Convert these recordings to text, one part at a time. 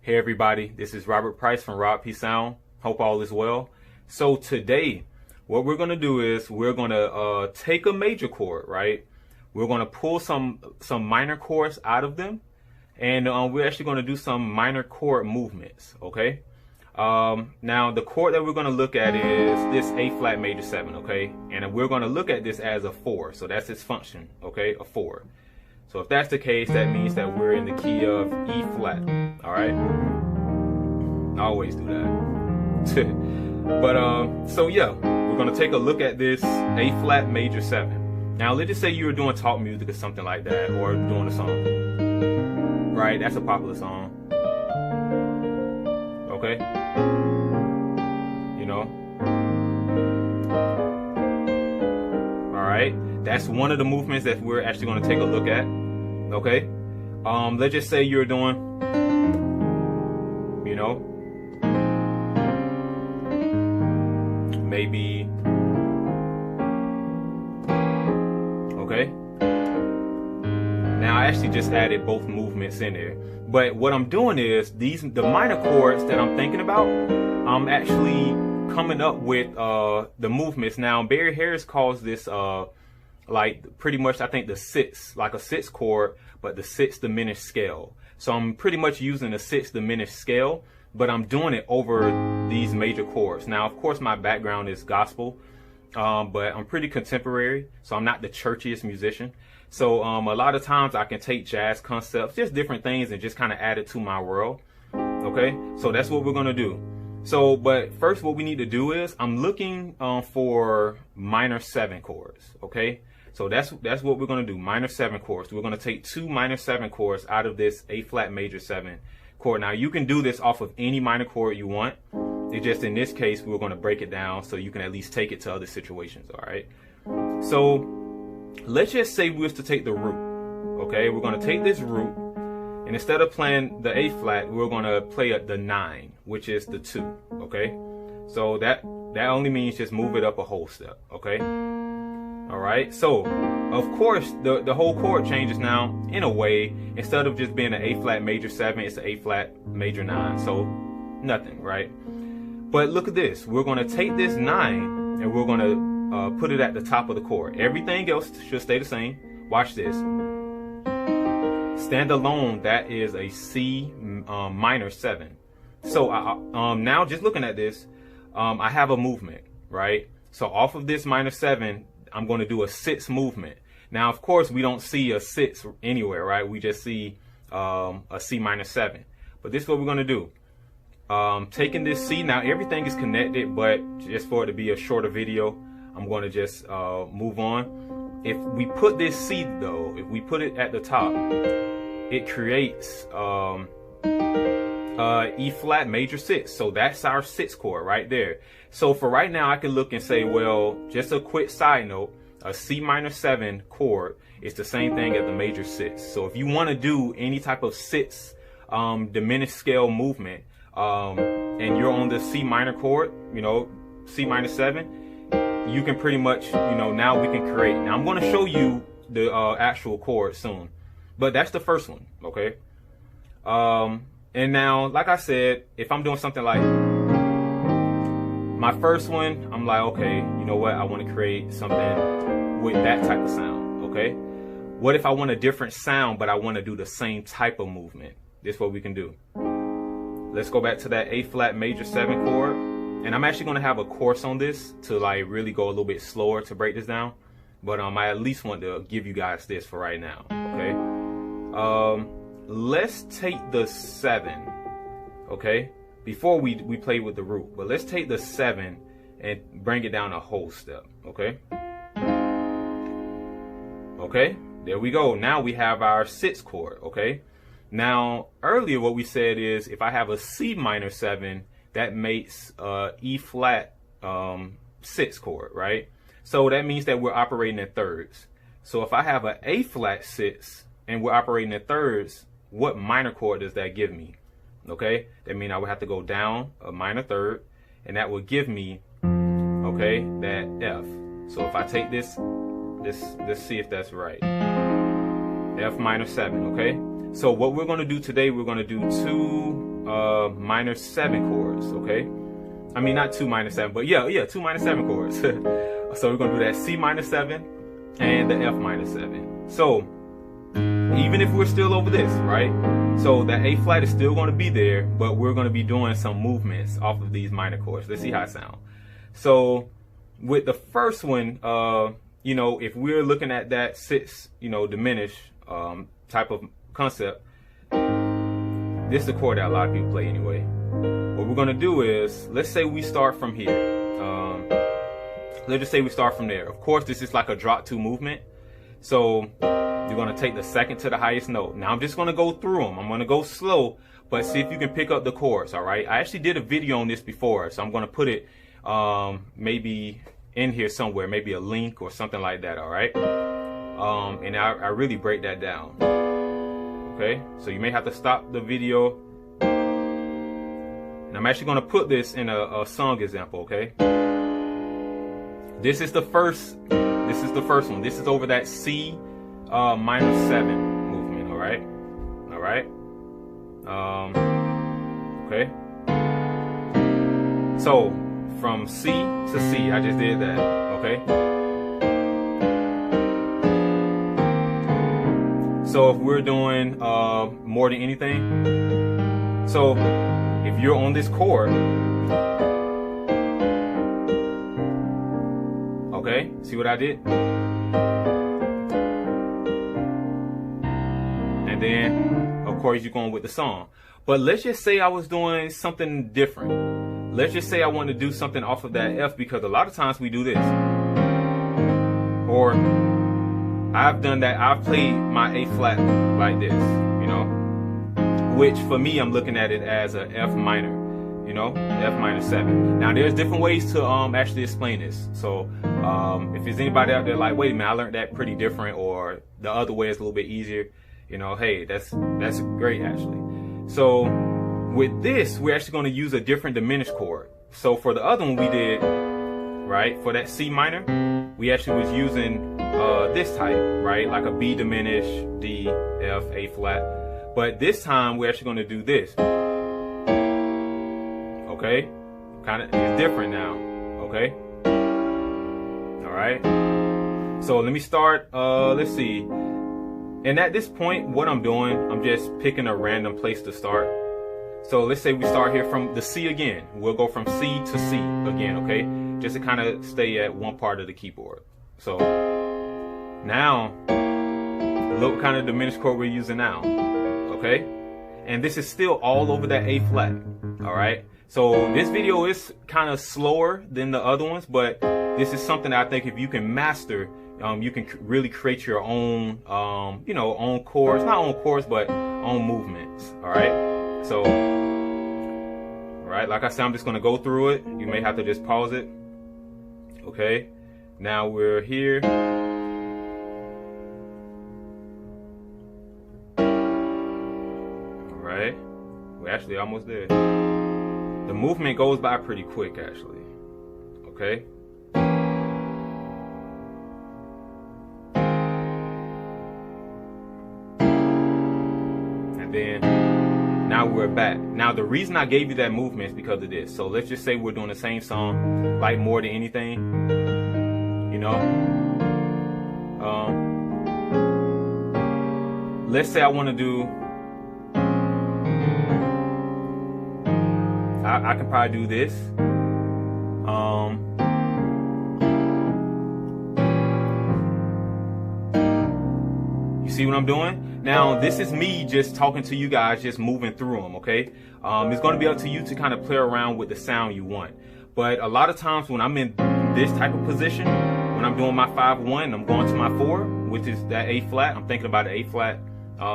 Hey everybody, this is Robert Price from Rob P Sound. Hope all is well. So today, what we're gonna do is we're gonna take a major chord, right? We're gonna pull some minor chords out of them, and we're actually gonna do some minor chord movements. Okay. Now the chord that we're gonna look at is this A flat major 7. Okay, and we're gonna look at this as a 4. So that's its function. Okay, a 4. So if that's the case, that means that we're in the key of E flat. All right. I always do that. But so yeah, we're gonna take a look at this A flat major 7. Now let's just say you were doing talk music or something like that, or doing a song. Right, that's a popular song. Okay. You know. All right. That's one of the movements that we're actually going to take a look at. Okay. Let's just say you're doing, you know, maybe, okay. Now I actually just added both movements in there. But what I'm doing is the minor chords that I'm thinking about, I'm actually coming up with the movements. Now Barry Harris calls this like pretty much, I think, the sixth, like a sixth chord, but the sixth diminished scale. So I'm pretty much using the sixth diminished scale, but I'm doing it over these major chords. Now, of course, my background is gospel, but I'm pretty contemporary, so I'm not the churchiest musician. So a lot of times I can take jazz concepts, just different things, and just kind of add it to my world. Okay, so that's what we're gonna do. So, but first, what we need to do is I'm looking for minor 7 chords. Okay. So that's what we're going to do, minor 7 chords. We're going to take 2 minor 7 chords out of this A flat major 7 chord. Now you can do this off of any minor chord you want. It just, in this case, we're going to break it down so you can at least take it to other situations. All right. So let's just say we was to take the root. Okay. We're going to take this root, and instead of playing the A flat, we're going to play the 9, which is the 2. Okay. So that only means just move it up a whole step. Okay. All right, so of course the whole chord changes now in a way. Instead of just being an A flat major 7, it's an A flat major 9. So nothing, right? But look at this. We're going to take this 9 and we're going to put it at the top of the chord. Everything else should stay the same. Watch this. Stand alone, that is a C minor 7. So now just looking at this, I have a movement, right? So off of this minor 7, I'm going to do a 6 movement. Now, of course, we don't see a 6 anywhere, right? We just see a C minor 7. But this is what we're going to do. Taking this C, now everything is connected, but just for it to be a shorter video, I'm going to just move on. If we put this C, though, if we put it at the top, it creates E flat major 6. So that's our 6th chord right there. So for right now, I can look and say, well, just a quick side note, a C minor 7 chord is the same thing as the major 6. So if you want to do any type of 6 diminished scale movement, and you're on the C minor chord, you know, C minor 7, you can pretty much, you know, now we can create. Now I'm going to show you the actual chord soon, but that's the first one. Okay. And now, like I said, if I'm doing something like my first one, I'm like, okay, you know what? I want to create something with that type of sound. Okay. What if I want a different sound, but I want to do the same type of movement? This is what we can do. Let's go back to that A flat major 7 chord. And I'm actually going to have a course on this to like really go a little bit slower to break this down. But I at least want to give you guys this for right now. Okay. Let's take the 7. Okay. Before we play with the root, but let's take the 7 and bring it down a whole step. Okay. Okay. There we go. Now we have our 6th chord. Okay. Now earlier what we said is if I have a C minor 7, that makes E flat 6th chord, right? So that means that we're operating in thirds. So if I have an A flat 6 and we're operating in thirds, what minor chord does that give me? Okay, that means I would have to go down a minor 3rd, and that would give me, okay, that F. So if I take this, let's see if that's right. F minor 7, okay? So what we're going to do today, we're going to do 2 minor 7 chords, okay? I mean, not 2 minor 7, but yeah, 2 minor 7 chords. So we're gonna do that C minor 7 and the F minor 7. So even if we're still over this, right? So that A flat is still gonna be there, but we're gonna be doing some movements off of these minor chords. Let's see how it sounds. So with the first one, you know, if we're looking at that 6, you know, diminished type of concept, this is the chord that a lot of people play anyway. What we're gonna do is, let's say we start from here. Let's just say we start from there. Of course, this is like a drop 2 movement. So you're gonna take the second to the highest note. Now I'm just gonna go through them. I'm gonna go slow, but see if you can pick up the chords, all right? I actually did a video on this before, so I'm gonna put it maybe in here somewhere, maybe a link or something like that, all right? And I really break that down. Okay, so you may have to stop the video. And I'm actually gonna put this in a song example, okay? This is the first one. This is over that C minor 7 movement, all right? All right? Okay. So from C to C, I just did that, okay? So if we're doing more than anything, so if you're on this chord, okay, see what I did? And then, of course, you're going with the song. But let's just say I was doing something different. Let's just say I want to do something off of that F, because a lot of times we do this. Or I've done that. I've played my A flat like this, you know, which for me, I'm looking at it as a F minor, you know, F minor 7. Now there's different ways to actually explain this. So if there's anybody out there like, wait a minute, I learned that pretty different, or the other way is a little bit easier, you know, hey, that's great actually. So with this, we're actually going to use a different diminished chord. So for the other one we did, right, for that C minor, we actually was using this type, right, like a B diminished, D, F, A flat. But this time we're actually going to do this. Okay, kind of it's different now. Okay, all right. So let me start. Let's see. And at this point, what I'm doing, I'm just picking a random place to start. So let's say we start here from the C again. We'll go from C to C again, okay? Just to kind of stay at one part of the keyboard. So now, look what kind of diminished chord we're using now, okay? And this is still all over that A flat, all right? So this video is kind of slower than the other ones, but this is something that I think if you can master, you can really create your own, you know, own chords, not own chords, but own movements, all right? So, all right, like I said, I'm just gonna go through it. You may have to just pause it. Okay, now we're here. All right, we're actually almost there. The movement goes by pretty quick, actually. Okay. And then now we're back. Now the reason I gave you that movement is because of this. So let's just say we're doing the same song, like More Than Anything, you know. Let's say I want to do, I can probably do this. You see what I'm doing? Now, this is me just talking to you guys, just moving through them, okay? It's going to be up to you to kind of play around with the sound you want. But a lot of times when I'm in this type of position, when I'm doing my 5-1, I'm going to my 4, which is that A flat. I'm thinking about the A flat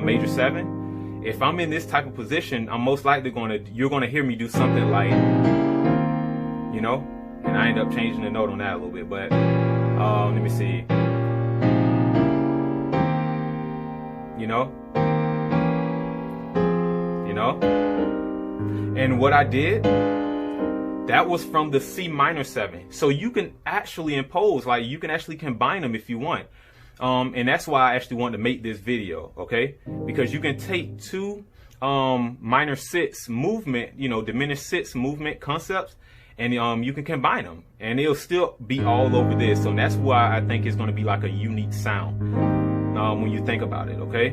major 7. If I'm in this type of position, I'm most likely you're going to hear me do something like, you know, and I end up changing the note on that a little bit. But let me see. You know, and what I did, that was from the C minor 7. So you can actually impose, like you can actually combine them if you want. And that's why I actually wanted to make this video, okay? Because you can take two minor sixth movement, you know, diminished sixth movement concepts, and you can combine them, and it'll still be all over this. So that's why I think it's going to be like a unique sound when you think about it, okay?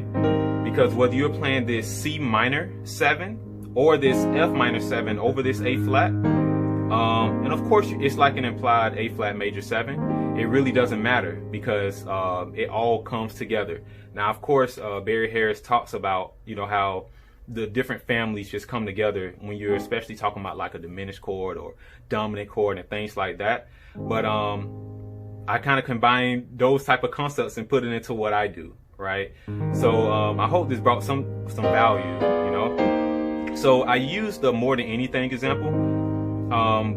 Because whether you're playing this C minor 7 or this F minor 7 over this A flat, and of course it's like an implied A flat major 7, it really doesn't matter because it all comes together. Now, of course, Barry Harris talks about, you know, how the different families just come together when you're especially talking about like a diminished chord or dominant chord and things like that. But I kind of combine those type of concepts and put it into what I do, right? So I hope this brought some value, you know. So I used the more than anything example,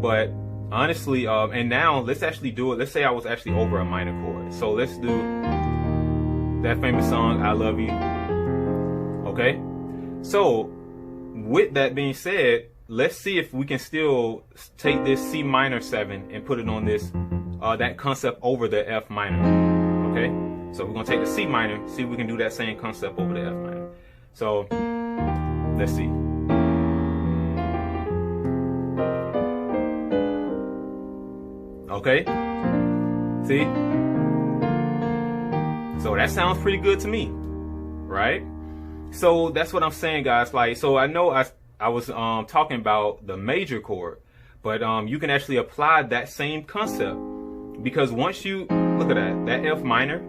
but honestly, and now let's actually do it. Let's say I was actually over a minor chord. So let's do that famous song, I Love You. Okay. So with that being said, let's see if we can still take this C minor 7 and put it on this, that concept over the F minor. Okay. So we're going to take the C minor, see if we can do that same concept over the F minor. So let's see. Okay. See? So that sounds pretty good to me, right? So that's what I'm saying, guys. Like, so I know I was talking about the major chord, but you can actually apply that same concept, because once you look at that F minor,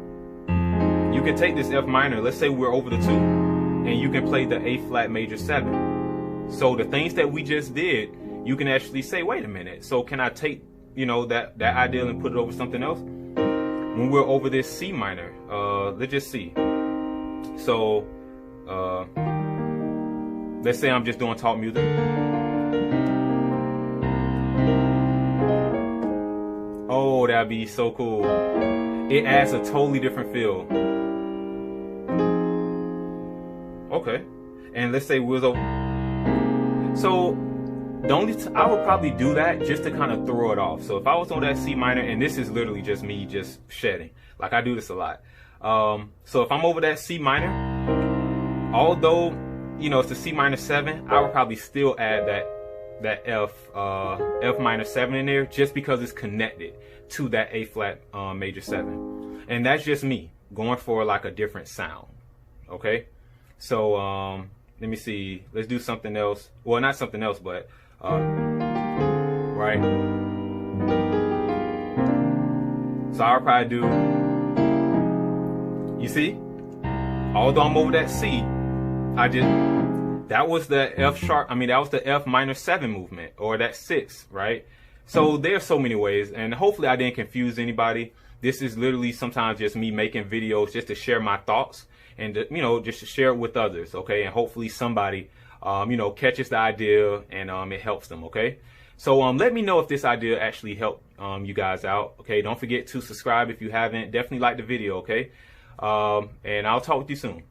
you can take this F minor, let's say we're over the 2, and you can play the A flat major 7. So the things that we just did, you can actually say, wait a minute, so can I take, you know, that idea and put it over something else? When we're over this C minor, let's just see. So let's say I'm just doing talk music. Oh, that'd be so cool. It adds a totally different feel. Okay. And let's say we was over. So the only I would probably do that just to kind of throw it off. So if I was on that C minor, and this is literally just me just shedding, like I do this a lot. So if I'm over that C minor, although, you know, it's the C minor 7, I would probably still add that F minor 7 in there, just because it's connected to that A flat major 7. And that's just me going for like a different sound. Okay. So let me see. Let's do something else. Well, not something else, but right. So I'll probably do, you see, although I'm over that C, that was the F sharp, that was the F minor 7 movement, or that 6, right? So there's so many ways, and hopefully I didn't confuse anybody. This is literally sometimes just me making videos just to share my thoughts and to, you know, just to share it with others, okay? And hopefully somebody, you know, catches the idea and it helps them, okay? So let me know if this idea actually helped you guys out, okay? Don't forget to subscribe if you haven't. Definitely like the video, okay? And I'll talk with you soon.